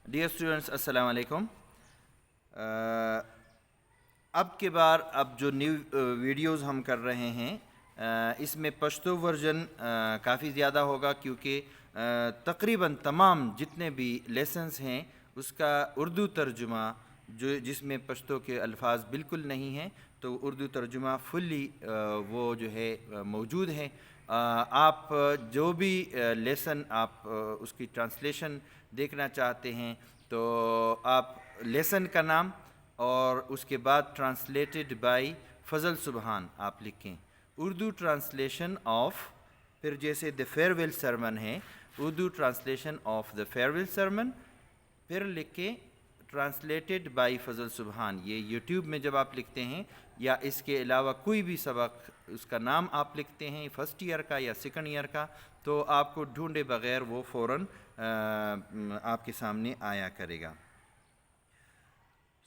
Dear students, अस्सलाम वालेकुम। अब के बार अब जो न्यू वीडियोस हम कर रहे हैं इसमें पश्तो वर्जन काफ़ी ज़्यादा होगा, क्योंकि तकरीबन तमाम जितने भी लेसन्स हैं उसका उर्दू तर्जुमा जिसमें पश्तो के अल्फाज बिल्कुल नहीं हैं, तो उर्दू तर्जुमा फुल्ली वो जो है मौजूद है। आप जो भी लेसन आप उसकी ट्रांसलेशन देखना चाहते हैं तो आप लेसन का नाम और उसके बाद ट्रांसलेटेड बाय फजल सुबहान आप लिखें। उर्दू ट्रांसलेशन ऑफ, फिर जैसे द फेयरवेल सरमन है, Urdu translation of the farewell sermon, फिर लिखें ट्रांसलेटेड बाय फजल सुबहान। ये यूट्यूब में जब आप लिखते हैं या इसके अलावा कोई भी सबक उसका नाम आप लिखते हैं फर्स्ट ईयर का या सेकंड ईयर का, तो आपको ढूंढे बगैर वो फ़ौरन आपके सामने आया करेगा।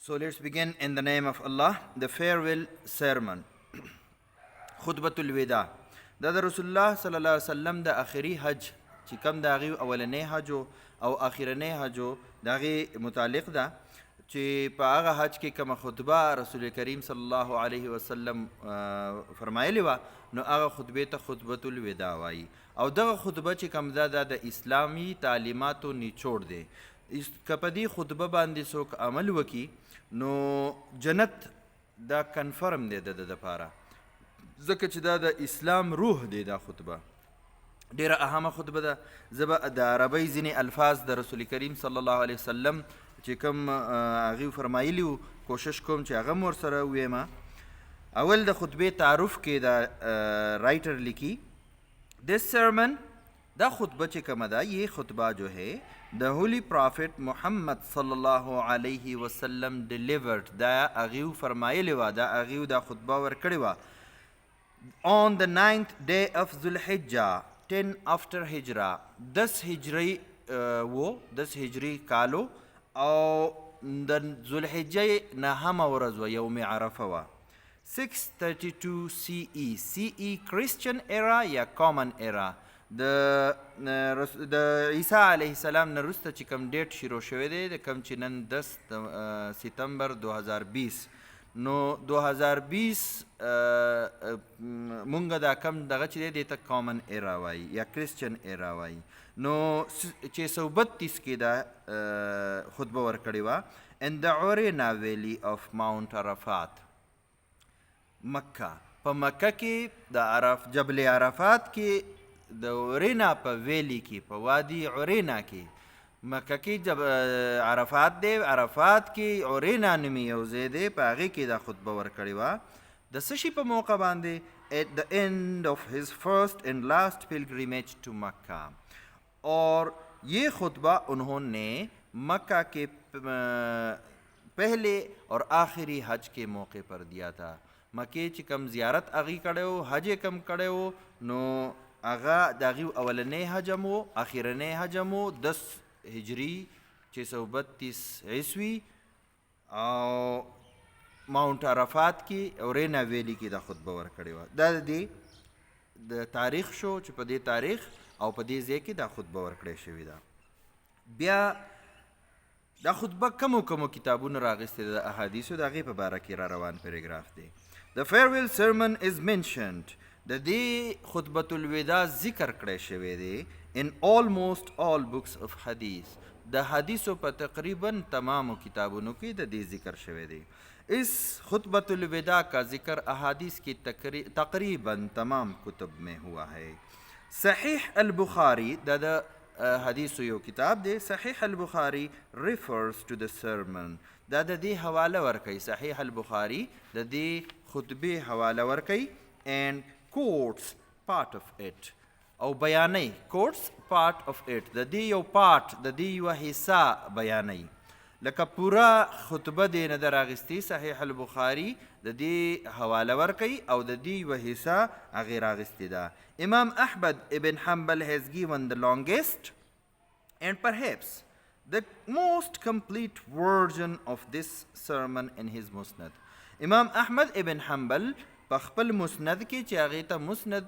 So let's begin in the name of Allah. The farewell sermon. खुतबतुल विदा। दा रसूलुल्लाह सल्लल्लाहु अलैहि वसल्लम द आखिरी हज چې کوم د هغې اولنی حج او اخرنی حج د هغې متعلق ده چې په هغه حج کې کومه خطبه رسول کریم صلی الله علیه وسلم فرمایلې وه، نو هغه خطبې ته خطبة الوداع وایي. او دغه خطبه چې کوم ده د اسلامي تعلیماتو نچوړ دی. که په دې خطبه باندې څوک عمل وکړي نو جنت دا کنفرم دی د دپاره، ځکه چې دا د اسلام روح دی. دا خطبه ډیره اهمه خطبه ده. زه به د عربۍ ځینې الفاظ د رسول کریم صلی الله علیه وسلم چې کوم هغې فرمایلي وو کوشش کوم چې هغه م ورسره وویم. اول د خطبې تعارف کې دا رائټر لیکي دس سرمن، دا خطبه چې کومه ده یہ خطبه جو ہے د ہولی پرافٹ محمد صلی الله علیه وسلم ډیلیورډ، دا هغې فرمایلې وه، دا هغې دا خطبه ورکړې وه on the 9th day of ذوالحجه 10 after هجرا، 10 هجری و 10 هجری کالو او د ذوالحجه نهمه ورځ وه، یوم عرفه وه. 632 CE، CE Christian era یا common era. د عیسی علیه السلام نه وروسته چې کوم ډیټ شروع شوی دی، د کوم چې نن 10 ستمبر 2020، نو 2020 مونږ دا کم دغه چې دی دې ته کامن ایرا وایي یا کرسچن ایرا وایي. نو 632 کې دا خطبه ورکړې وه ان د عرینا ویلی آف ماونٹ عرفات، مکه. په مکه کې د جبل عرفات کې د عرینا په ویلی کې، په وادي عرینا کې، مکه کې جب عرفات دی، عرفات کې عرینا نومي یو ځای دی، په هغې کې دا خطبه ورکړې وه. د څه شي په موقع باندې؟ at the end of his first and last pilgrimage to مکہ. اور یہ خطبہ انہوں نے مکہ کے پہلے اور آخری حج کے موقع پر دیا تھا. مکې چې کم زیارت هغې کړی و، حج یې کم کړی و، نو هغه د هغې اولنی حج هم و، اخرنی حج هم و، 10 هجری 632 عیسوي، او ماونٹ عرفات کې اورینا ویلی کې دا خطبه ورکړې وه. دا د دې د تاریخ شو چې په دې تاریخ او په دې ځای کې دا خطبه ورکړې شوې ده. بیا دا خطبه کومو کتابونو راغستې ده، د احادیثو د هغې په باره کې را روان پیراګراف دی. The farewell sermon is mentioned، د دې خطبة الوداع ذکر کړی شوی دی in almost all books of حدیث، د حدیثو په تقریبا تمامو کتابونو کې د دې ذکر شوی دی. اس خطبة الوداع کا ذکر احادیث کی تقریبا تمام کتب میں ہوا ہے. صحیح البخاری د حدیثو یو کتاب دی، صحیح البخاری refers to the sermon، دا د دې حواله ورکوي، صحیح البخاری د دې خطبې حواله ورکوي and quotes part of it، او بیانوي quotes part of it، د دې یو پارټ، د دې یوه حصه بیانوي. لکه پوره خطبه دی نه ده راغستې، صحیح البخاري د دې حواله ورکوي او د دې یوه حصه هغې راغستې ده. امام احمد ابن حنبل has given the longest and perhaps the most complete version of this sermon in his musnad. امام احمد ابن حنبل په خپل مسند کې چې هغې ته مسند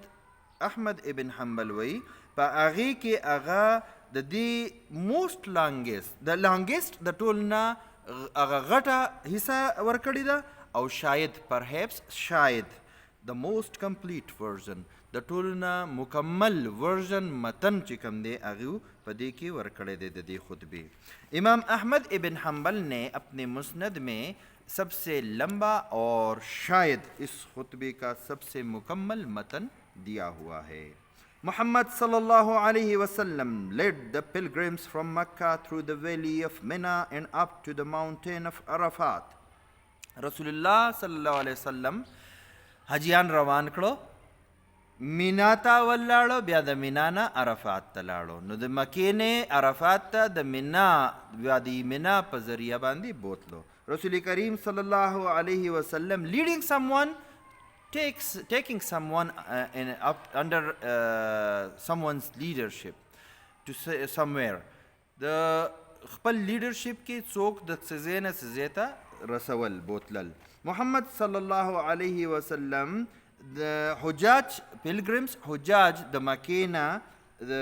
احمد ابن حنبل وایي، په هغې کې هغه د دې موسټ لانګیسټ د ټول نه هغه غټه حصه ورکړې ده، او شاید پرهیپس شاید د موسټ کمپلیټ ورژن د ټولو نه مکمل ورژن متن چې کوم دی هغه په دې کې ورکړی دی د دې خطبې۔ امام احمد ابن حنبل نے اپنے مسند میں سب سے لمبا اور شاید اس خطبے کا سب سے مکمل متن دیا ہوا ہے۔ Muhammad sallallahu alayhi wasallam led the pilgrims from Mecca through the valley of Mina and up to the mountain of Arafat. Rasulullah sallallahu alayhi wasallam حجیان روان کړو، مینا ته ولاړو، بیا د مینا نه عرفات ته لاړو، نو د مکې نه عرفات ته د مینا وادي مینا په ذریعه باندې بوتلو۔ رسول کریم صلی الله علیه وسلم leading someone taking someone under someone's leadership to somewhere، د خپل لیډرشپ کې څوک د څه نه څه ته رسول بوتلل۔ محمد صلی الله علیه وسلم د حجاج پیلگرمز حجاج د مکې نه د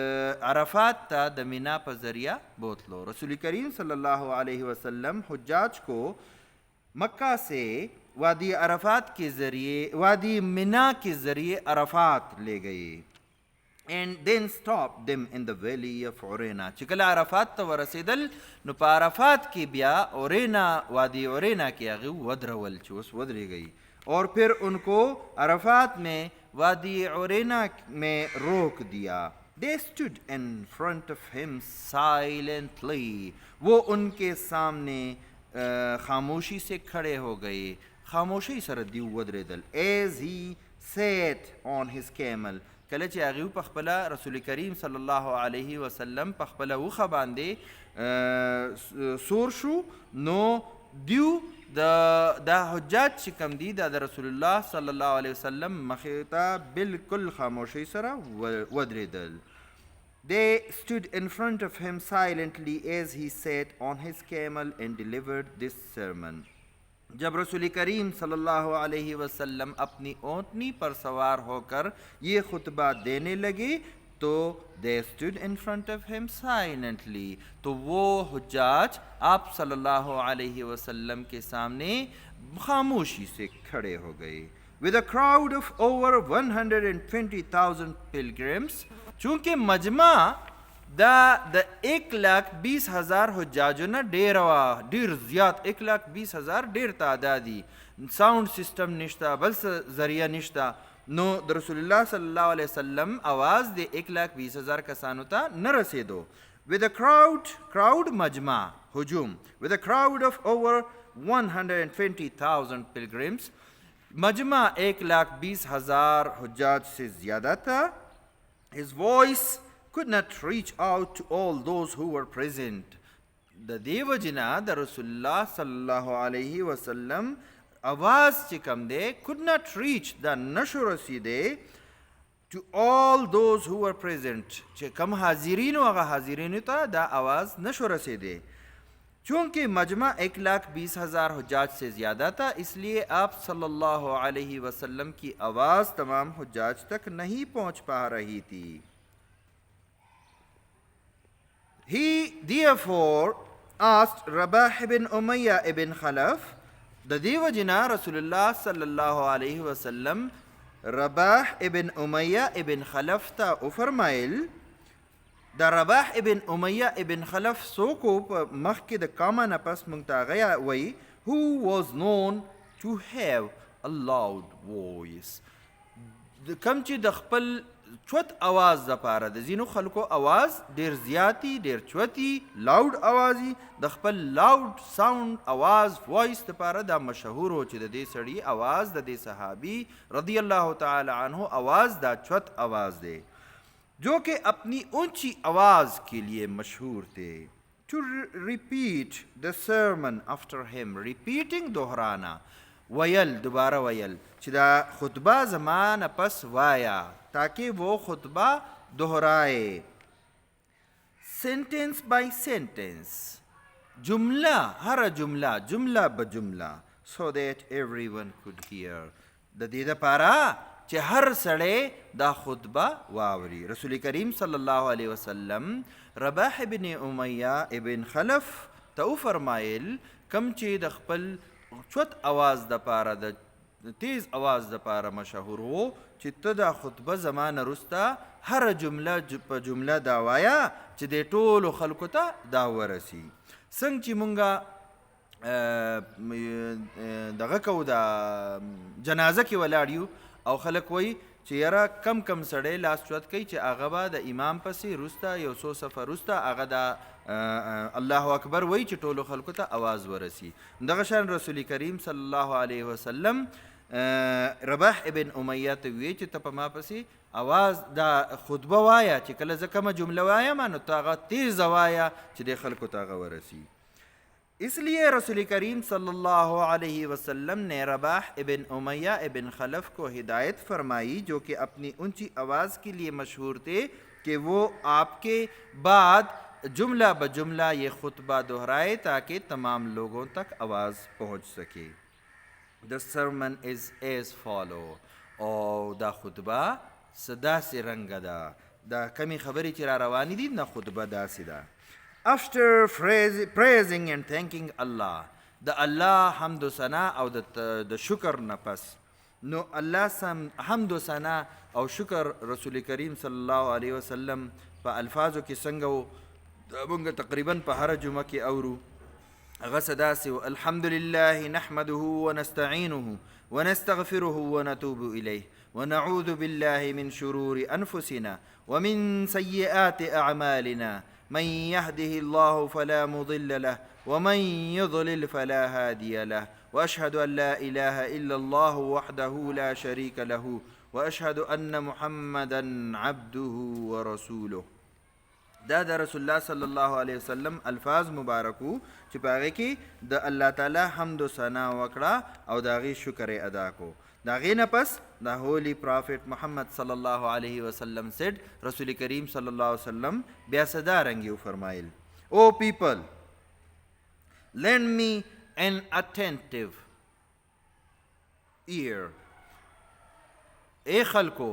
عرفات ته د مینا په ذریعہ بوتلو۔ رسول کریم صلی اللہ علیہ وسلم حجاج کو مکہ سے وادی عرفات کے ذریعے وادی مینا کے ذریعے عرفات لے گئے، and then stopped them in the valley of Urena۔ چې کله عرفات ته ورسېدل نو په عرفات کې بیا اورینا وادی اورینا کې هغه ودرول چې اوس ودرېږئ، اور پھر ان کو عرفات میں وادی اورینا میں روک دیا۔ They stood in front of him silently، وہ ان کے سامنے خاموشی سے کھڑے ہو گئے، خاموشی سره دیو ودرېدل۔ as he sat on his camel، کله چې هغوی په خپله رسول کریم صلی الله علیه وسلم په خپله اوښه باندې سور شو، نو دیو دا حجاج چې کوم دي دا د رسول الله صلی الله علیه وسلم مخې ته بالکل خاموشۍ سره ودرېدل۔ They stood in front of him silently as he sat on his camel and delivered this sermon۔ جب رسول کریم صلی اللہ علیہ وسلم اپنی اونٹنی پر سوار ہو کر یہ خطبہ دینے لگے تو they stood in front of him silently، تو وہ حجاج آپ صلی اللہ علیہ وسلم کے سامنے خاموشی سے کھڑے ہو گئے۔ with a crowd of over 120,000 pilgrims، چونکہ مجمع دا د 1,20,000 حجاجو نه ډیر زیات، 1,20,000 ډیر تعدادي، ساؤنڈ سسٹم نشته، بل څه ذریعہ نشته، نو د رسول الله صلی الله علیه وسلم آواز د 1,20,000 کسانو ته نه رسېدو۔ with a crowd مجمع هجوم with a crowd of over 120,000 pilgrims، مجمع 1,20,000 حجاج سے زیادہ تھا۔ his voice could not reach out to all those who were present۔ د دې وجنا د رسول الله صلی الله علیه وسلم आवाज چې کوم دی could not reach دا نشو رسیدی to all those who were present، چې کوم حاضرین و هغه حاضرینو ته دا आवाज نشو رسیدی۔ چونکہ مجمع 1,20,000 حجاج سے زیادہ تھا، اس لیے آپ صلی اللہ علیہ وسلم کی آواز تمام حجاج تک نہیں پہنچ پا رہی تھی۔ He therefore asked Rabah ibn Umayyah ibn Khalaf، د دې وجنا رسول الله صلی الله علیه وسلم رباح ابن امیہ ابن خلف ته وفرمایل، د رباح ابن امیہ ابن خلف څوک په مخکې د قامه نه پس موږ ته هغه وایي who was known to have a loud voice، کوم چې د خپل چوت آواز دپاره د ځینو خلکو آواز ډیر زیاتی ډیر چوتی لاؤډ آوازی، د خپل لاؤډ ساؤنڈ آواز وائس دپاره دا مشهور ہو چې د دې سړي آواز د دې صحابی رضی اللہ تعالی عنہ آواز دا چوت آواز دے، جو کہ اپنی اونچی آواز کے لیے مشہور تھے۔ to repeat the sermon after him، repeating دہرانا، ویل دوبارہ ویل چې دا خطبہ زمان پس وایا تاکہ وہ خطبہ دہرائے۔ سینٹنس بائی سینٹنس، جملہ ہر جملہ جملہ بجملہ، so that everyone could hear، د دې دپاره چې هر سړی دا خطبه واوري. رسول کریم صلی الله علیه وسلم رباح ابن امیہ ابن خلف ته وفرمایل کم چې د خپل چوت اواز دپاره د تیز اواز دپاره مشهور و چې ته دا خطبه زمانه رسته هر جمله په جمله دا وایه چې د ټولو خلکو ته دا ورسي. څنګه چې مونږه دغه کوو د جنازه کې ولاړ یو او خلک وایي چې یاره کم کم سړی لاس چوت کوي چې هغه به د امام پسې وروسته یو څو صفه وروسته هغه د الله اکبر وایي چې ټولو خلکو ته آواز ورسي. دغه شان رسول کریم صلی الله علیه وسلم رباح ابن امیہ ته وی چې ته په ما پسې آواز دا خطبه وایه چې کله زه کومه جمله وایم نو ته هغه تیزه وایه چې دې خلکو ته هغه ورسي. اس لیے رسول کریم صلی اللہ علیہ وسلم نے رباح ابن امیہ ابن خلف کو ہدایت فرمائی جو کہ اپنی اونچی آواز کے لیے مشہور تھے کہ وہ آپ کے بعد جملہ بجملہ یہ خطبہ دہرائے تاکہ تمام لوگوں تک آواز پہنچ سکے. The sermon is as follow. او دا خطبه صدا سی رنگ دا دا کمی خبری چې را روانی دي نه خطبه داسې ده. After praising and thanking Allah, the Allah حمد و ثنا او د شکر نه پس نو الله سم حمد و ثنا او شکر رسول کریم صلی الله علیه وسلم په الفاظو کې څنګه و مونږ تقریبا په هر جمعه کې اورو. هغه څه داسې و الحمد لله نحمده ونستعینه ونستغفره ونتوب الیه ونعوذ بالله من شرور انفسنا ومن سیئات اعمالنا من يهده الله فلا مضل له ومن يضلل فلا هادي له وأشهد أن لا إله إلا الله وحده لا شريك له وأشهد أن محمدا عبده ورسوله. دا د رسول الله صلی الله علیه وسلم الفاظ مبارکو چې په هغې کې د الله تعالی حمد و ثنا وکړه او د هغې شکر یې ادا کو. د هغې نه پس د هولی پرافٹ محمد صلی الله علیه وسلم said رسول کریم صلی الله علیه وسلم بیا صدا رنگی فرمایل O people, lend me an attentive ear. ای خلکو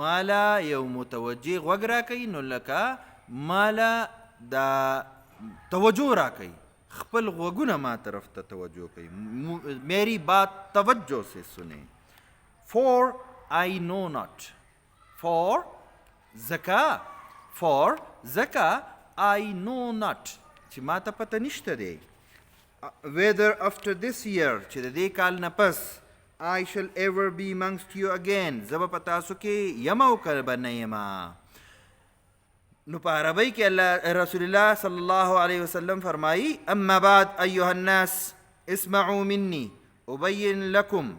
مالا یو متوجه غوږ راکئ نو لکه مالا دا توجه راکئ خپل غوږونه ما طرف ته توجه کوي میری بات توجه سے سنیں. For I know not. For زکا I know not چې ما ته پته نشته دی whether after this year چې د دې کال نه پس I shall ever be amongst you again زه به په تاسو کې یم او که به نه یمه. نو په عربی کې رسول الله صلی الله علیه وسلم فرمایی اما بعد ایها الناس اسمعوا مني ابین لکم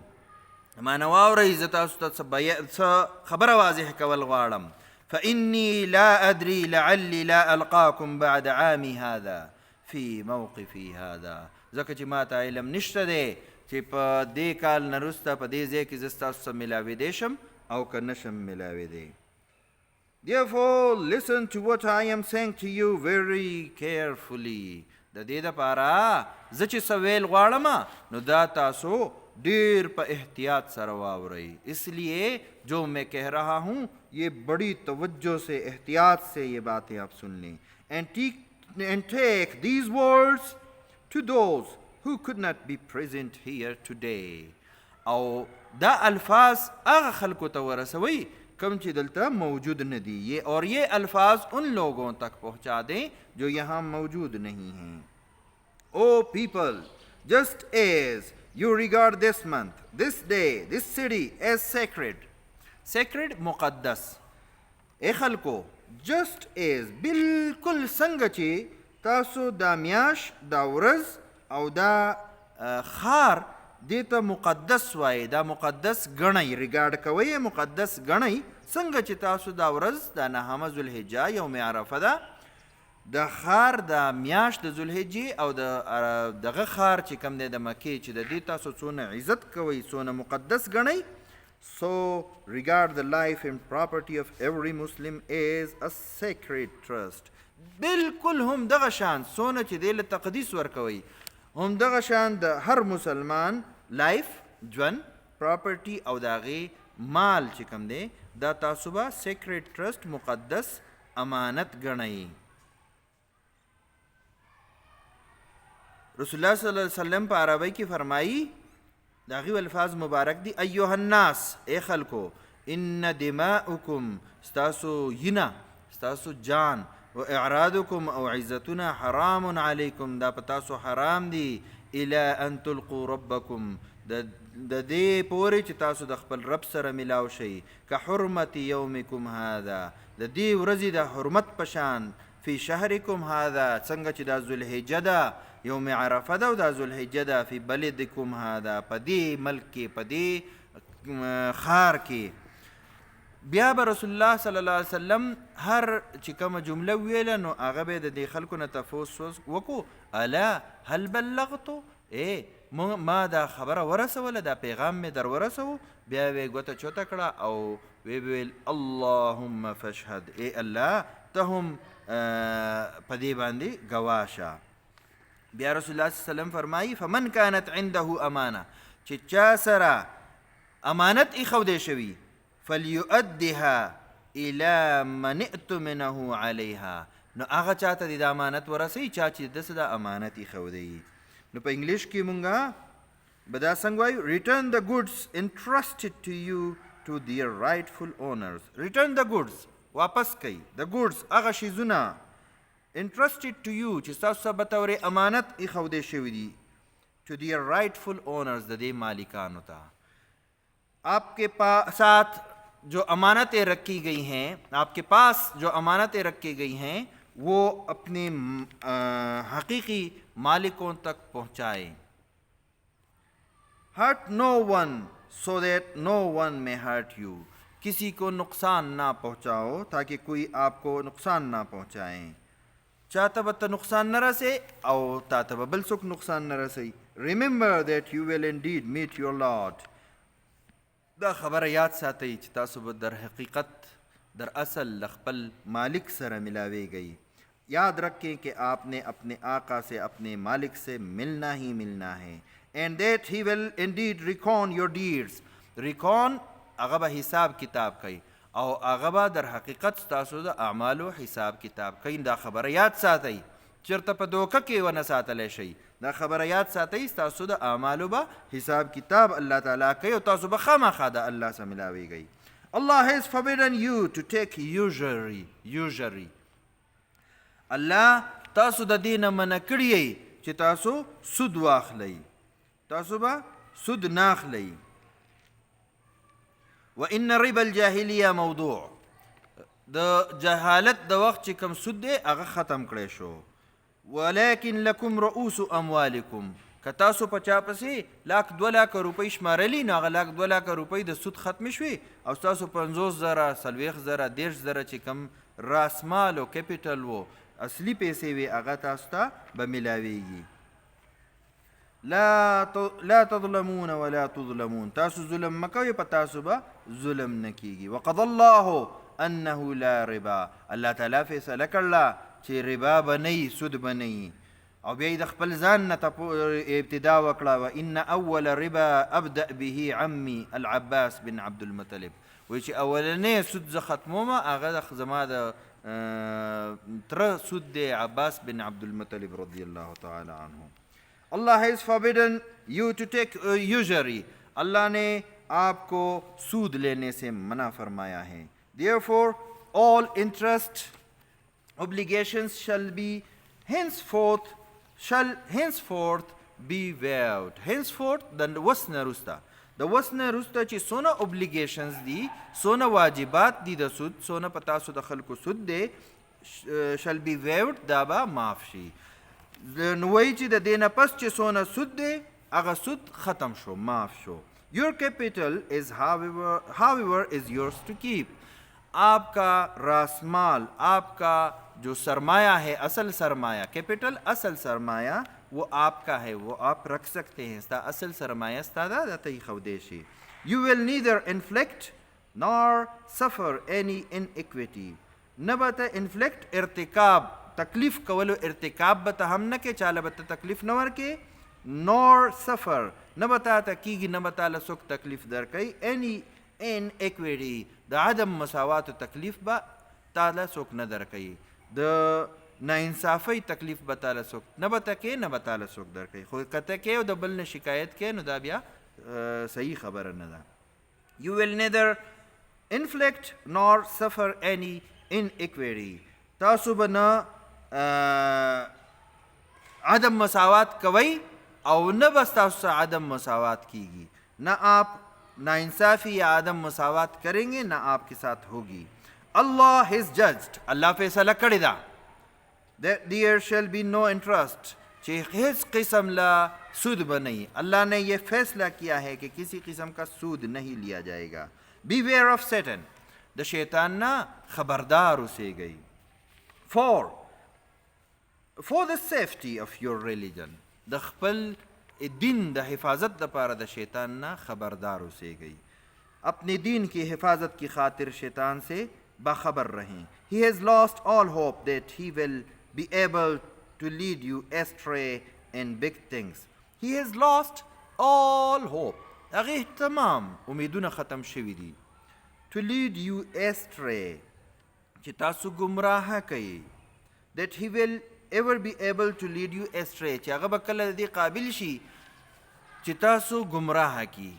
ما نواورئ زه تاسو ته څه خبره واضح کول غواړم. فإني لا أدري لعلي لا ألقاكم بعد عامي هذا في موقفي هذا ځکه چې ما ته علم نشته دی چې په دې کال نه وروسته په دې ځای کې زه ستاسو سره ملاویدی شم او که نشم ملاویدی. Therefore, listen to what I am saying to you very carefully. د دې دپاره زه چې څه ویل غواړم نو دا تاسو ډیر په احتیاط سره واورئ. اس لیے جو میں کہہ رہا ہوں یہ بڑی توجہ سے احتیاط سے یہ باتیں آپ سن لیں. And take these words to those who could not be present here today. او دا الفاظ هغه خلکو ته ورسوئ کم چې دلته موجود نه دي اور یہ الفاظ ان لوگوں تک پہنچا دیں جو یہاں موجود نہیں ہیں. O people, just as you regard this month, this day, this city as sacred. Sacred مقدس. اے خلکو just as بالکل څنګه چې تاسو دا میاش دا ورځ او دا خار دې ته مقدس وایي دا مقدس ګڼئ ریګارډ کوئ مقدس ګڼئ څنګه چې تاسو دا ورځ دا نهمه ذوالحجه یوم عرفه ده د خار د میاشت د ذوالحجې او دغه خار چې کوم دی د مکې چې د دې تاسو څونه عزت کوئ څونه مقدس ګڼئ. So regard the life and property of every Muslim as a sacred trust. بالکل هم دغه شان څونه چې دی له تقدیس ورکوئ هم دغه شان د هر مسلمان لایف ژوند پراپرټي او د هغې مال چې کوم دی دا تاسو به سیکریټ ټرسټ مقدس امانت ګڼئ. رسول الله صلی الله علیه وسلم په عربی کې فرمایي د هغې الفاظ مبارک دي ایها الناس ای خلکو ان دماؤکم ستاسو وینه ستاسو جان و اعراضکم او عزتونه حرام علیکم دا په تاسو حرام دي الی ان تلقوا ربکم د دې پورې چې تاسو د خپل رب سره ملاو شئ که حرمت یومکم هذا د دې ورځې د حرمت په شان فی شهرکم هذا څنګه چې دا ذوالحجه ده یوم عرفه ده او دا ذوالحجه ده فی بلدکم هذا په دې ملک کې په دې ښار کې. بیا به رسول الله صلی الله علیه وسلم هر چې کومه جمله ویله نو هغه به د دې خلکو نه تفوس وکړو الا هل بلغتو ما دا خبره ورسوله دا پیغام مې در ورسو. بیا یې ګوته چوته کړه او وی ویل اللهم فاشهد ای الله ته هم په دې باندې ګواه شه. بیا رسول الله صلی الله علیه وسلم فرمایي فمن كانت عنده امانه چې چا سره امانت ایښودی شوي فلیؤدها الى من ائتمنه علیها نو هغه چاته د امانت ورسوي چا چې دسه د امانت ایښودی. نو په انګلیش کې مونږه به دا څنګه وایو return the goods entrusted to you to their rightful owners. return the goods واپس کوي the goods هغه شیزونه entrusted to you چې ستاسو څخه بطور امانت ایښودی شوي دي to their rightful owners د دې مالکانو ته. آپ کے ساتھ جو امانتیں رکھی گئی ہیں آپ کے پاس جو امانتیں رکھی گئی ہیں وہ اپنے حقیقی مالکوں تک پہنچائیں. hurt no one so that no one may hurt you کسی کو نقصان نہ پہنچاؤ تاکہ کوئی آپ کو نقصان نہ پہنچائیں. چاہتا بتا نقصان نہ رسے او تاتا بل سک نقصان نہ رسے. remember that you will indeed meet your Lord. دا خبره یاد ساتئ چې تاسو به در حقیقت در اصل خپل مالک سره ملاویږئ. یاد رکھیں کہ آپ نے اپنے آقا سے اپنے مالک سے ملنا ہی ملنا ہے. and that he will indeed reckon your deeds. reckon هغه به حساب کتاب کوي او هغه به در حقیقت ستاسو د اعمالو حساب کتاب کوي. دا خبره یاد ساتئ چېرته په دوکه کې ونه ساتلی شئ. دا خبره یاد ساتئ ستاسو د اعمالو به حساب کتاب الله تعالی کوي او تاسو به خامخا د الله سره ملاویږئ. Allah has forbidden you to take usury. الله تاسو د دې نه منع کړی چې تاسو سود واخلئ. تاسو به سود نه اخلئ. وان ربا الجاهلیه موضوع د جهالت د وخت چې کوم سود دی هغه ختم کړی شو. ولكن لكم رؤوس اموالكم که تاسو په چا پسې لاک 2 لک روپۍ شمارلي نو هغه لاک 2 لک روپۍ د سود ختم شوي او ستاسو 50,000 40,000 10,000 چې کوم راسمال او کیپیټل و اصلي پیسې وي هغه تاسو ته به ملاویږي. لا تظلمون ولا تظلمون تاسو ظلم مکوئ په تاسو به ظلم نه کیږي. وقضى الله انه لا ربا الله تعالی فیصله کړله چې ربا به نه سود به نه. او بیا د خپل ځان نه ابتدا وکړه وان اول ربا ابدا به عمي العباس بن عبد المطلب وایي چې اولنی سود زه ختموم هغه زما د تره سود دی عباس بن عبد المطلب رضی الله تعالی عنه. Allah has forbidden you to take usury. اللہ نے آپ کو سود لینے سے منع فرمایا ہے. Therefore, all interest obligations shall henceforth be waived. Henceforth د وسنه رسته چې سونه obligations دي سونه واجبات دي د سود سونه پتا سود خلکو سود دی shall be waived دا به معاف شي. نو وایي چې د دې نه پس چې سونه سود دی هغه سود ختم شو معاف شو. Your capital is however is yours to keep. آپ کا راس مال آپ کا جو سرمایہ ہے اصل سرمایہ کیپٹل اصل سرمایہ وہ آپ کا ہے وہ آپ رکھ سکتے ہیں. ستا اصل سرمایہ ستا دا ته ایښودی شي. You will neither inflict nor suffer any iniquity. نه به ته inflict ارتکاب تکلیف کولو ارتکاب به ته هم نه کې چاله به ته تکلیف نه ورکې nor suffer نه به تا ته کېږي نه به تاله څوک تکلیف درکوي any inequity د عدم مساواتو تکلیف به تاله څوک نه درکوي د ناانصافۍ تکلیف به تاله څوک نه به ته کې نه به تاله څوک درکوي خو که ته کې او د بل نه شکایت کې نو دا بیا صحیح خبره نه ده You will neither inflict nor suffer any inequity تاسو به نه عدم مساوات کوي او نه بس تاسو سے عدم مساوات کیگی نہ آپ ناانصافی یا عدم مساوات کریں گے نہ آپ کے ساتھ ہوگی اللہ has judged اللہ فیصلہ کړی دا that there shall be no interest چې هیڅ قسم لا سود بنئی اللہ نے یہ فیصلہ کیا ہے کہ کسی قسم کا سود نہیں لیا جائے گا beware of Satan د شیطان نه خبردار اوسئ گئی for the safety of your religion د خپل دین د حفاظت دپاره د شیطان نه خبردار اوسیږئ اپنے دین کی حفاظت کی خاطر شیطان سے باخبر رہیں he has lost all hope that he will be able to lead you astray in big things he has lost all hope هغې تمام امیدونه ختم شوي دي to lead you astray چې تاسو ګمراهه کوي that he will ever be able to lead you astray چې هغه به کله د دې قابل شي چې تاسو ګمراه کی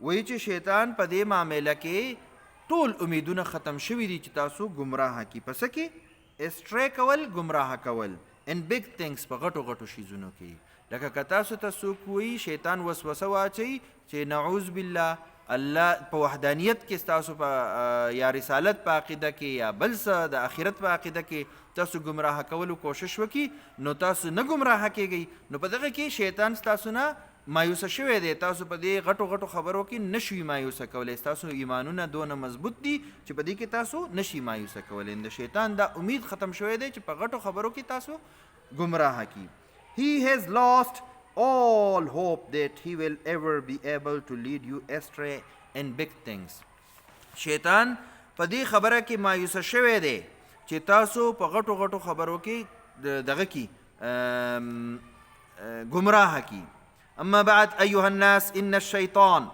وایي چې شیطان په دې معامله کې ټول امیدونه ختم شوي دي چې تاسو ګمراه کی پس کې استری کول ګمراه کول ان بگ تھنگس په غټو غټو شیزونو کې لکه که تاسو ته څوک وایي شیطان وسوسه واچوي چې نعوذ بالله الله په وحدانیت کې ستاسو په یا رسالت په عقیده کې یا بل څه د آخرت په عقیده کې تاسو ګمراه کولو کوشش وکړي نو تاسو نه ګمراه کیږئ نو په دغه کې شیطان ستاسو نه مایوسه شوی دی تاسو په دې غټو غټو خبرو کې نشوي مایوسه کولی ستاسو ایمانونه دونه مضبوط دي چې په دې کې تاسو نشي مایوسه کولی د شیطان دا امید ختم شوی دی چې په غټو خبرو کې تاسو ګمراه کی He has lost all hope that he will ever be able to lead you astray in big things شیطان په دې خبره کې مایوسه شوی دی چې تاسو په غټو غټو خبرو کې دغه کې ګمراه کی اما بعد ایها الناس ان الشیطان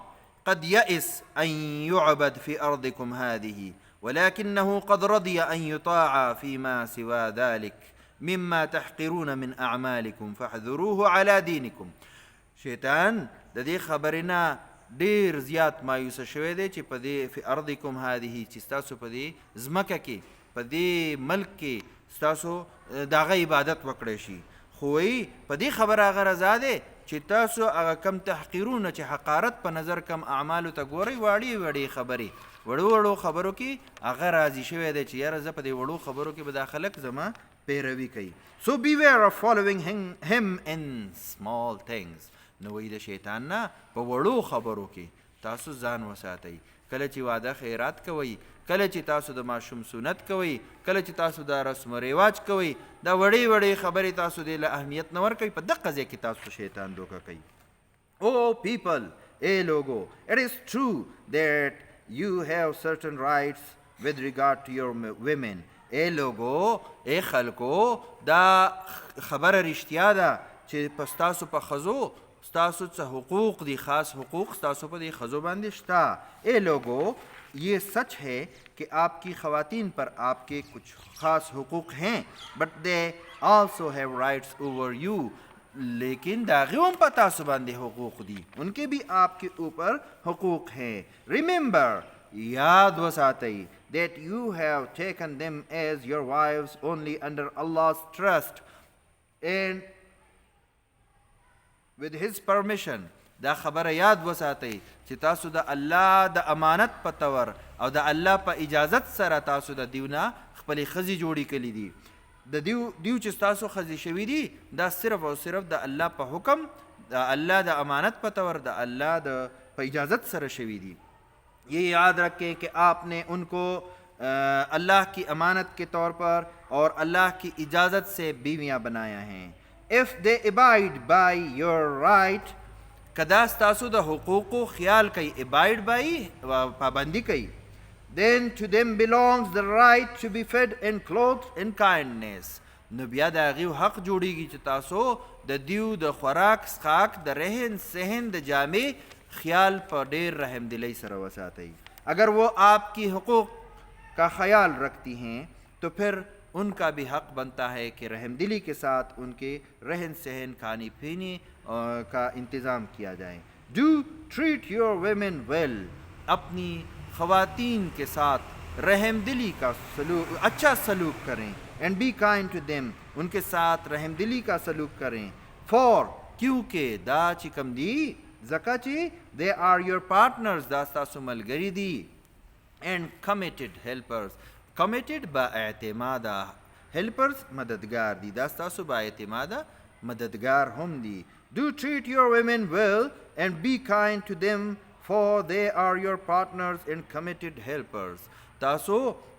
قد يئس ان يعبد في ارضكم هذه ولكنه قد رضي ان يطاع فيما سوى ذلك مما تحقرون من اعمالكم فاحذروه على دينكم شیطان د دې خبرنا ډیر زیات مایوسه شوی دی چې په دې فی ارضکم هذه چې ستاسو په دې ځمکه کې په دې ملک کې ستاسو دغه عبادت وکړی شي خو په دې خبره هغه رضا دی چې تاسو هغه کم تحقیرونه چې حقارت په نظر کم اعمالو ته ګورئ وړې وړې خبرې وړو وړو خبرو کې هغه راضي شوی دی چې یاره زه په دې وړو خبرو کې به دا خلک زما پیروي کوي so beware of following him in small things نو وایي د شیطان نه په وړو خبرو کې تاسو ځان وساتئ کله چې واده خیرات کوئ کله چې تاسو د ماشوم سنت کوئ کله چې تاسو د رسم و رواج کوئ دا وړې وړې خبرې تاسو دې له اهمیت نه ورکوئ په دغه ځای کې تاسو شیطان دوکه کوي Oh people اے لوگو it is true that you have certain rights with regard to your women اے لوگو اے خلکو دا خبره رښتیا ده چې په ستاسو په ښځو ستاسو څه حقوق دي خاص حقوق ستاسو په دې ښځو باندې شته اے لوگو یہ سچ ہے کہ آپ کی خواتین پر آپ کے کچھ خاص حقوق ہیں بٹ دے آلسو ہیو رائٹس اوور یو لیکن داغیوں پر تاسو باندې حقوق دی ان کے بھی آپ کے اوپر حقوق ہیں ریممبر یاد وساتئ that you have taken them as your wives only under Allah's trust and with his permission دا خبره یاد وساتئ چې تاسو د الله د امانت په تور او د الله په اجازت سره تاسو د دیونه خپلې ښځې جوړې کړي دي د دیو چې تاسو ښځې شوي دي دا صرف او صرف د الله په حکم د الله د امانت په تور د الله د په اجازت سره شوي دي یہ یاد رکھیں کہ آپ نے ان کو اللہ کی امانت کے طور پر اور اللہ کی اجازت سے بیویاں بنایا ہیں if they abide by your right کدا ستاسو د حقوقو خیال کوي abide by پابندی کوي then to them belongs the right to be fed and clothed in kindness نو بیا د هغې حق جوړیږي چې تاسو د دیو د خوراک څښاک د رهن سهن د جامې خیال په ډیر رحم دلی سره وساتئ अगर वो आपकी हुकूक का ख्याल रखती हैं तो फिर उनका भी हक़ बनता है कि रहमदिली के साथ उनके रहन सहन खाने पीने का इंतज़ाम किया जाए। Do treat your women well, अपनी ख़वातीन के साथ रहमदिली का सलूक, अच्छा सलूक करें। And be kind to them, उनके साथ रहमदिली का सलूक करें। फॉर, क्योंकि दा चिकम दी ज़काची, दे आर योर पार्टनर्स, दास्ता सुमल गरी दी। एंड कमिटेड हेल्पर्स, कमिटेड बा एतमादा, हेल्पर्स मददगार दी, दास्ता सुबा एतमादा मददगार हम दी। Do treat your women well and be kind to them, for they are your partners and committed helpers। तासो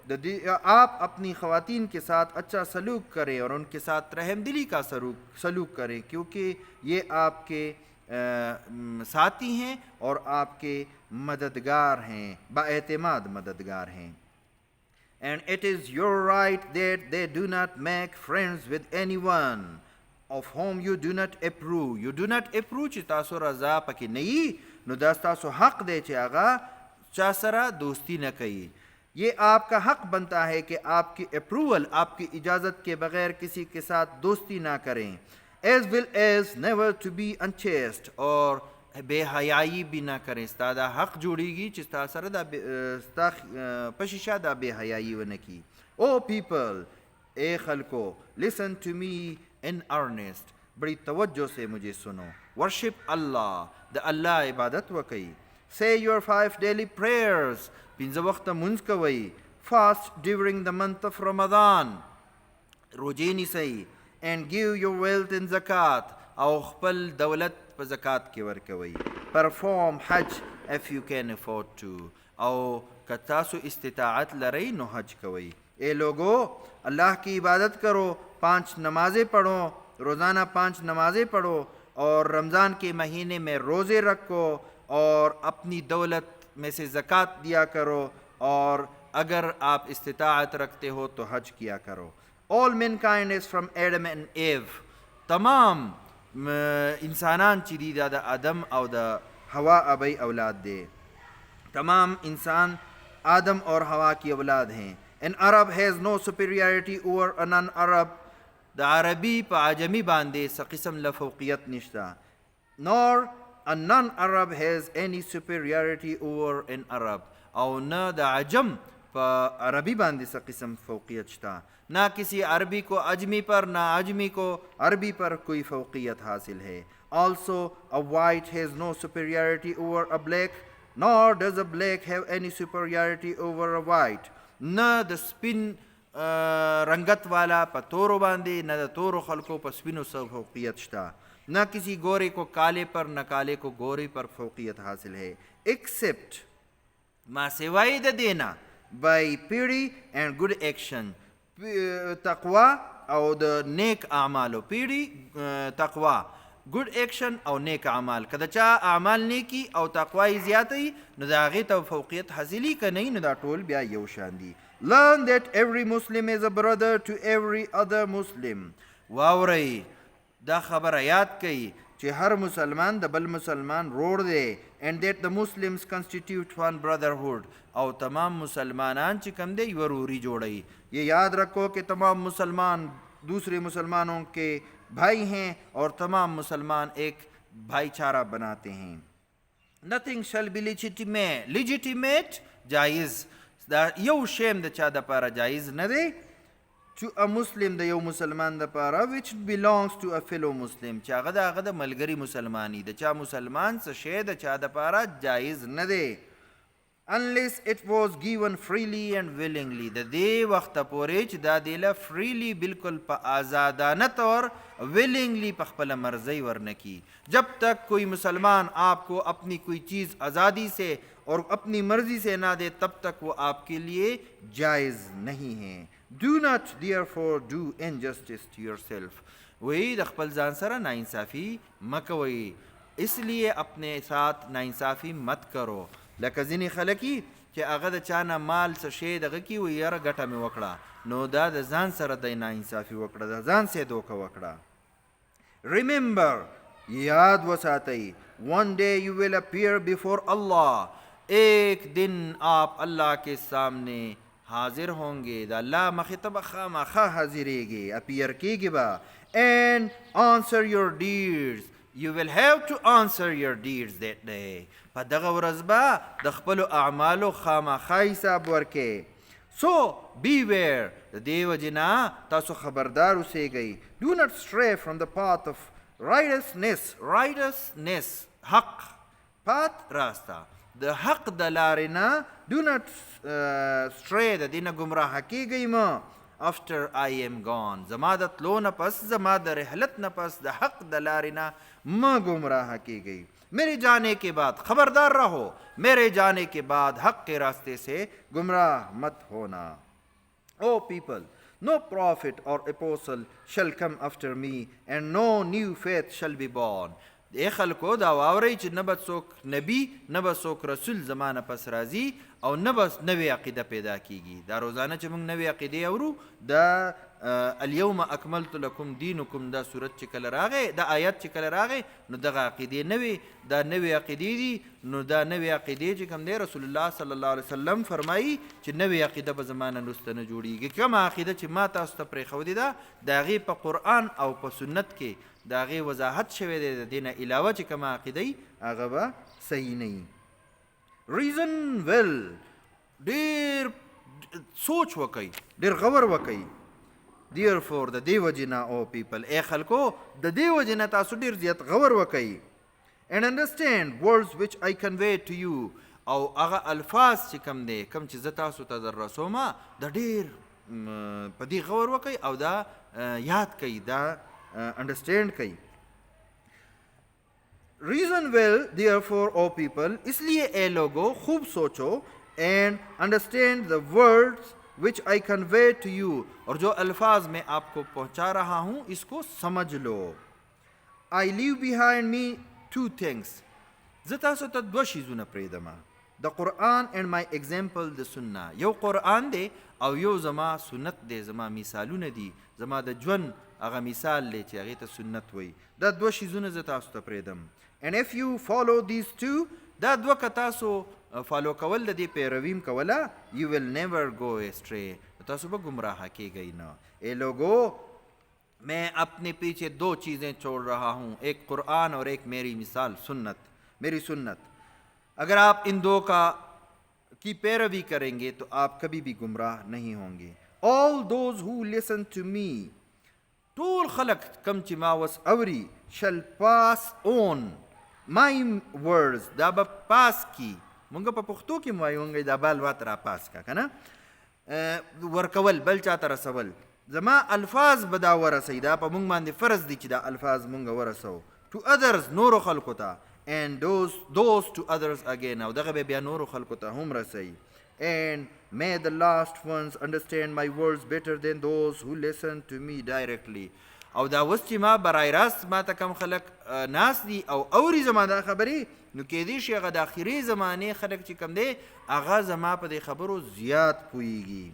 आप अपनी ख़वातीन के साथ अच्छा सलूक करें और उनके साथ रहमदिली का सलूक करें, क्योंकि ये आपके साथी हैं और आपके मददगार हैं, बाएतमाद मददगार हैं। And it is your right that they do not make friends with anyone of whom you do not approve। You do not approve ची तासो रज़ा पकी नहीं, नो दास्तासो हक़ दे चे आगा चासरा दोस्ती न कही। ये आपका हक़ बनता है कि आपकी अप्रूवल, आपकी इजाज़त के बग़ैर किसी के साथ दोस्ती ना करें। As well as never to be unchaste, और बेहयाई भी ना करें। स्तादा हक़ जोड़ेगी चिस्ता सरदा पशिशा दा बेहयाई वन की। ओ पीपल, ए खलको, लिसन टू मी इन अर्नेस्ट, बड़ी तवज्जो से मुझे सुनो। वर्शिप अल्लाह, द अल्लाह इबादत वकई। से योर 5 डेली प्रेयर्स, पिंज़ वक्त मुंज कवई। Fast during the month of Ramzan, रोजे निसई। And give your wealth in ज़कात, और खपल दौलत पर ज़कात के वर्कवई। परफॉर्म हज if you can afford to, और कतासु इस्तिताअत लरई नो हज कवई। ए लोगो, अल्लाह की इबादत करो, 5 नमाज़ें पढ़ो, रोज़ाना 5 नमाज़ें पढ़ो, और रमज़ान के महीने में रोज़े रखो, और अपनी दौलत में से ज़कात दिया करो, और अगर आप इस्तिताअत रखते हो तो हज किया करो। All Mankind is from Adam and एव, तमाम इंसानान ची दा आदम और द हवा अबई औलाद दे। तमाम इंसान आदम और हवा की औलाद हैं। An Arab has no superiority over a non Arab, द अरबी प आजमी बांदे स किस्म लफौकियत निश्ता। Nor a non Arab has any superiority over an Arab, और न द अजम प अरबी बांदे स किस्म फौकियत शता। ना किसी अरबी को अजमी पर, ना अजमी को अरबी पर कोई फौकियत हासिल है। Also a white has no superiority over a black, nor does a black have any superiority over a white. न द स्पिन रंगत वाला प तोरो बांधे, न द तोरो खलको प स्पिनो सब फौकियत शता। न किसी गोरे को काले पर, न काले को गोरे पर फौकियत हासिल है। एक्सेप्ट मा सिवाय द देना, बाई पीढ़ी एंड गुड एक्शन, तकवा और द नेक आमालो। पीढ़ी तकवा, गुड एक्शन और नेक आमाल। कदचा आमाल नेकी और तकवाई ज़्यादती नदागी तो फौकियत हासिली का नहीं, नदा टोल ब्या यौशान दी। Learn that every Muslim is a brother to every other Muslim। वावरई दा खबर याद कई कि हर मुसलमान द बल मुसलमान रोड दे। And that the Muslims constitute one brotherhood, और तमाम मुसलमानान चिकम दे वरूरी जोड़ई। ये याद रखो कि तमाम मुसलमान दूसरे मुसलमानों के भाई हैं, और तमाम मुसलमान एक भाईचारा बनाते हैं। Nothing shall be legitimate जायज़, यौ शेम द चा द पारा जायज़ न दे, to a Muslim द यौ मुसलमान द पारा, which belongs to a fellow Muslim, चा गदा गदा मलगरी मुसलमानी द चा मुसलमान से शे द चा द पारा जायज़ न दे। unless it was given freely and willingly, the they वक्त पोरेच दा देला freely बिल्कुल प आज़ादानत और willingly पखपल मर्ज़ी वरन की। जब तक कोई मुसलमान आपको अपनी कोई चीज़ आज़ादी से और अपनी मर्ज़ी से ना दे, तब तक वो आपके लिए जायज़ नहीं है। Do not therefore do injustice to yourself, वही दखपल जान सरा नाइंसाफ़ी मकवई, इसलिए अपने साथ नाइंसाफ़ी मत करो। लकज़िनी खलकी कि अगर चाना माल से शे दग की वो यार गटा में वकड़ा, नो दा जान सरा द नाइंसाफ़ी वकड़ा, जान से धोखा वकड़ा। Remember, याद वसातई, one day you will appear before Allah, एक दिन आप अल्लाह के सामने हाजिर होंगे, द अल्लाह मखितब खामखा हाजिरेगे, अपीयर कीगे बा, and answer your deeds. You will have to answer your deeds that day. په دغه ورځ به د خپلو اعمالو خامخا حساب ورکې. So beware. د دې وجې نه تاسو خبردار اوسیږئ. Do not stray from the path of righteousness. Righteousness, حق. Path راسته. د حق د لارې نه do not stray، د دې نه ګمراه کیږئ مه. After I am gone، زما د تلو نه پس، زما د رحلت نه پس د حق د لارې نه مه ګمراه کیږئ. میرے جانے کے بعد خبردار رہو، میرے جانے کے بعد حق کے راستے سے گمراہ مت ہونا. O people, no prophet or apostle shall come after me, and no new faith shall be born. ای خلکو دا واورئ چې نه به څوک نبی، نه به څوک رسول زما نه پس راځي، او نه به نوې عقیده پیدا کیږي. دا روزانه چې موږ نوې عقیدې اورو، دا الیوم اکملت لکم دینکم دا صورت چې کله راغی، دا آیت چې کله راغی، نو دغه عقیدې نوې، دا نوې عقیدې دي. نو دا نوې عقیدې چې کوم دی رسول الله صلی الله علیه وسلم فرمایي چې نوې عقیده به زما نه وروسته نه جوړیږي. کومه عقیده چې ما تاسو ته پرېښودې ده، د هغې په قرآن او په سنت کې د هغې وضاحت شوی دی. د دې نه علاوه چې کومه عقیده وي هغه به صحیح نه وي. ریزن ویل، ډېر سوچ وکئ، ډېر غور وکئ. Therefore د دې وجې نه او پیپل، ای خلکو د دې وجې نه تاسو ډېر زیات غور وکئ. and understand words which I convey to you، او هغه الفاظ چې کوم دی، کوم چې زه تاسو ته در رسومه، د ډېر په دې غور وکئ او دا یاد کئ، دا understand کئ. reason well therefore O people، اس لیے اے لوگو خوب سوچو، and understand the words which I convey to you، اور جو الفاظ میں آپ کو پہنچا رہا ہوں اس کو سمجھ لو. I leave behind me two things، زه تاسو ته دوه شیزونه پرېږدمه، د قرآن and my example د سنه. یو قرآن دی او یو زما سنت دی، زما مثالونه دي، زما د ژوند هغه مثال دی چې هغې ته سنت وایي. دا دوه شیزونه زه تاسو ته پرېږدم. and if you follow these two، دا دوه که تاسو فالو کول د دې پیرویم کوله، you will never go astray، تاسو به گمراہ کیږئ نه. اے لوگو میں اپنے پیچھے دو چیزیں چھوڑ رہا ہوں، ایک قرآن اور ایک میری مثال، سنت، میری سنت. اگر آپ ان دو کی پیروی کریں گے تو آپ کبھی بھی گمراہ نہیں ہوں گے. all those who listen to me، ټول خلق کم چې ما وس اوري، shall pass on my words، دا به پاس کی. مونږ په پښتو کې وایو مونږ دا بال وات را پاس کا کنه، ورکول، بل چاته رسول. زما الفاظ به دا ورسوي، دا په مونږ باندې فرض دي چې دا الفاظ مونږ ورسو. to others، نورو خلکو ته، and those to others again، او دغه به بیا نورو خلکو ته هم رسوي. and may the last ones understand my words better than those who listen to me directly. او دا اوس چې ما برای راست ما ته کم خلک ناس دي او اوري زما دا خبرې، نو کېدای شي هغه د آخري زمانې خلک چې کم دی هغه زما په دې خبرو زیات پوهیږي.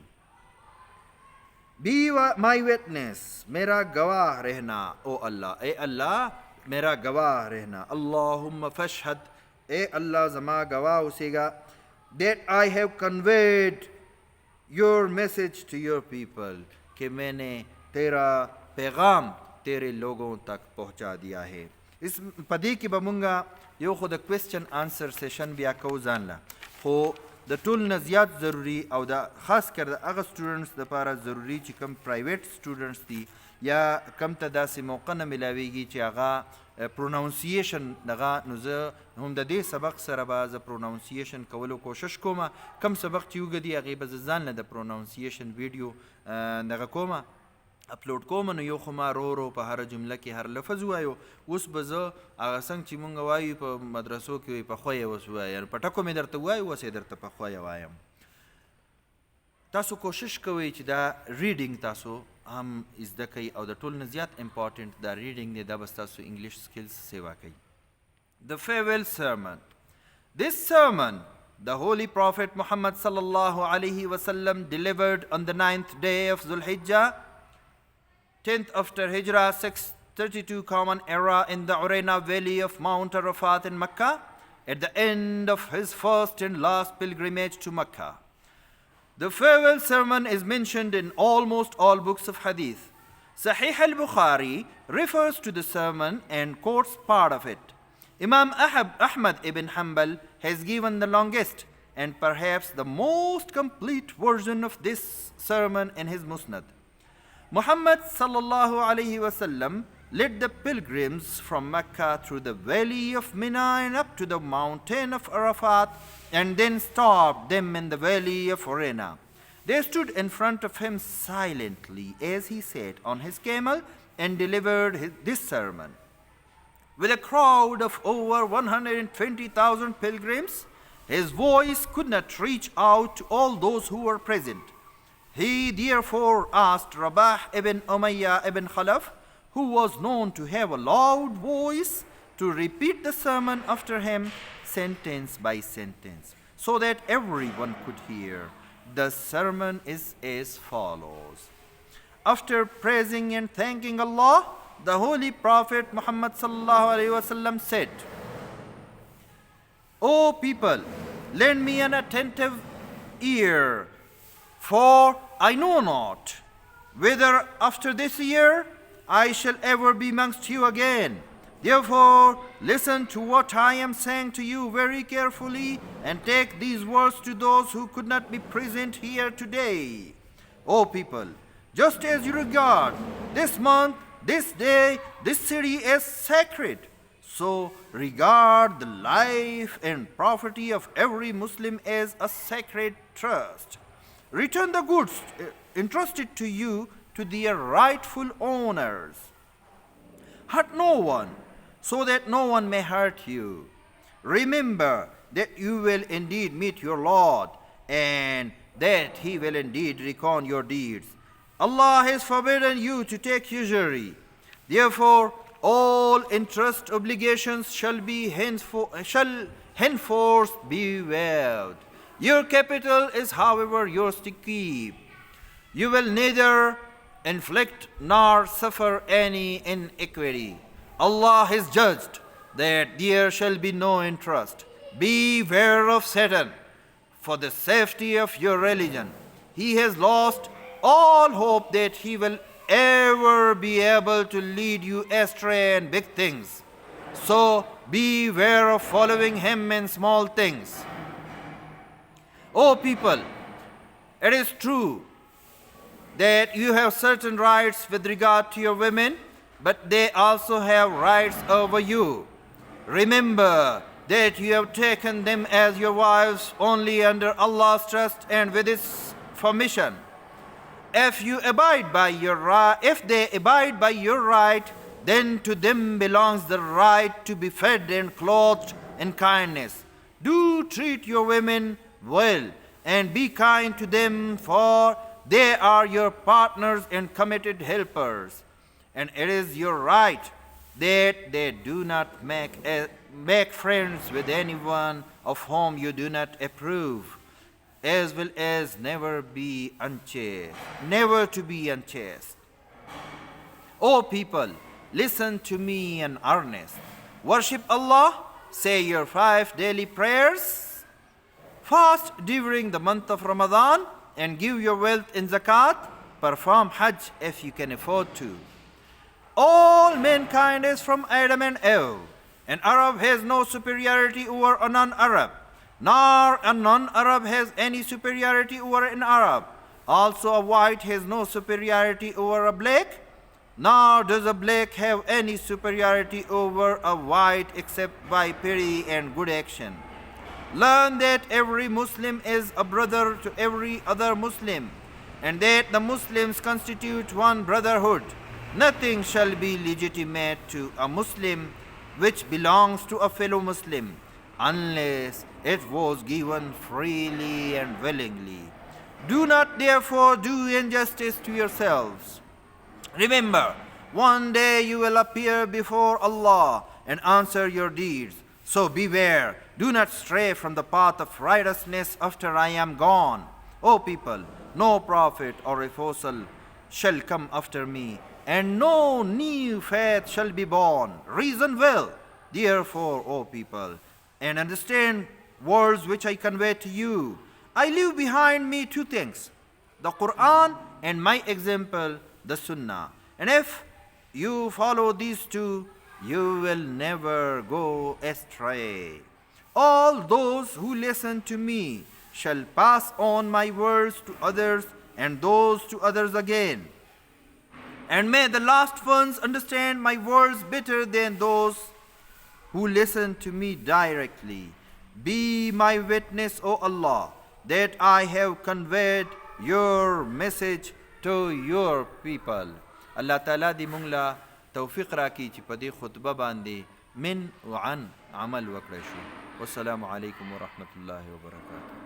be my witness، میرا گواہ رہنا. او اللہ، اے اللہ میرا گواہ رہنا. اللہم فاشہد، اے اللہ زما گواہ اوسیگا. that I have conveyed your message to your people، کہ میں نے تیرا پیغام تیرے لوگوں تک پہنچا دیا ہے. اس پدې کې به مونږ یو خو د کوېسچن آنسر سیشن بیا کوو ځان له، خو د ټول نه زیات ضروري او د خاص کر د هغه سټوډنټس دپاره ضروري چې کوم پرایویټ سټوډنټس دي یا کم ته داسې موقع نه میلاویږي چې هغه پروناونسیشن دغه، نو زه هم د دې سبق سره به زه پروناونسیشن کولو کوشش کوم. کم سبق چې اوږه دي هغې به زه ځان له د پروناونسیشن ویډیو دغه کومه اپلوډ کوم. نو یو خو ما رو په هره جمله کې هر لفظ ووایو. اوس به زه هغه څنګه چې مونږ وایو په مدرسو کې وایي په خویه اوس ووایه، په ټکو مې درته ووایو، اوس یې درته په خویه وایم. تاسو کوشش کوئ چې دا ریډینګ تاسو هم زده کوئ او د ټول نه زیات امپارټنټ دا ریډینګ دی، دا به ستاسو انګلیش سکلز سیوا کوي. The farewell sermon. This sermon the Holy Prophet Muhammad sallallahu alaihi wasallam delivered on the 9th day of Zulhijjah, 10th after Hijrah, 632 Common Era in the Urayna Valley of Mount Arafat in Mecca. at the end of his first and last pilgrimage to Mecca. The farewell sermon is mentioned in almost all books of hadith. Sahih al-Bukhari refers to the sermon and quotes part of it. Imam Ahmad ibn Hanbal has given the longest and perhaps the most complete version of this sermon in his Musnad. Muhammad sallallahu alaihi wasallam led the pilgrims from Mecca through the valley of Mina and up to the mountain of Arafat, and then stopped them in the valley of Urena. They stood in front of him silently as he sat on his camel and delivered this sermon. With a crowd of over 120,000 pilgrims, his voice could not reach out to all those who were present. He therefore asked Rabah ibn Umayyah ibn Khalaf, who was known to have a loud voice, to repeat the sermon after him sentence by sentence, so that everyone could hear. The sermon is as follows. After praising and thanking Allah, the Holy Prophet Muhammad sallallahu alaihi wasallam said, O people, lend me an attentive ear, for I know not whether after this year I shall ever be amongst you again. Therefore, listen to what I am saying to you very carefully, and take these words to those who could not be present here today. O people, just as you regard this month, this day, this city as sacred, so regard the life and property of every Muslim as a sacred trust. Return the goods entrusted to you to their rightful owners. Hurt no one, so that no one may hurt you. Remember that you will indeed meet your Lord, and that He will indeed reckon your deeds. Allah has forbidden you to take usury. Therefore, all interest obligations shall henceforth be waived. Your capital is, however, yours to keep. You will neither inflict nor suffer any inequity. Allah has judged that there shall be no interest. Beware of Satan. For the safety of your religion, he has lost all hope that he will ever be able to lead you astray in big things. So beware of following him in small things. O people, it is true that you have certain rights with regard to your women, but they also have rights over you. Remember that you have taken them as your wives only under Allah's trust and with His permission. If they abide by your right, then to them belongs the right to be fed and clothed in kindness. Do treat your women well and be kind to them, for they are your partners and committed helpers. And it is your right that they do not make friends with anyone of whom you do not approve, as well as never to be unchaste. O people, listen to me in earnest. Worship Allah, say your 5 daily prayers, fast during the month of Ramadan, and give your wealth in zakat, perform Hajj if you can afford to. All mankind is from Adam and Eve. An Arab has no superiority over a non-Arab, nor a non-Arab has any superiority over an Arab. Also a white has no superiority over a black, nor does a black have any superiority over a white except by pity and good action. Learn that every Muslim is a brother to every other Muslim, and that the Muslims constitute one brotherhood. Nothing shall be legitimate to a Muslim which belongs to a fellow Muslim, unless it was given freely and willingly. Do not therefore do injustice to yourselves. Remember, one day you will appear before Allah and answer your deeds. So beware, do not stray from the path of righteousness after I am gone. O people, no prophet or apostle shall come after me, and no new faith shall be born. Reason well, therefore, O people, and understand words which I convey to you. I leave behind me two things, the Quran and my example, the Sunnah. And if you follow these two, you will never go astray. All those who listen to me shall pass on my words to others, and those to others again. And may the last ones understand my words better than those who listen to me directly. Be my witness, O Allah, that I have conveyed your message to your people. Allah Ta'ala di mong la توفیق راکی چې په دې خطبه باندې من وعن عمل وکړی شو. والسلام علیکم ورحمة الله وبرکاته.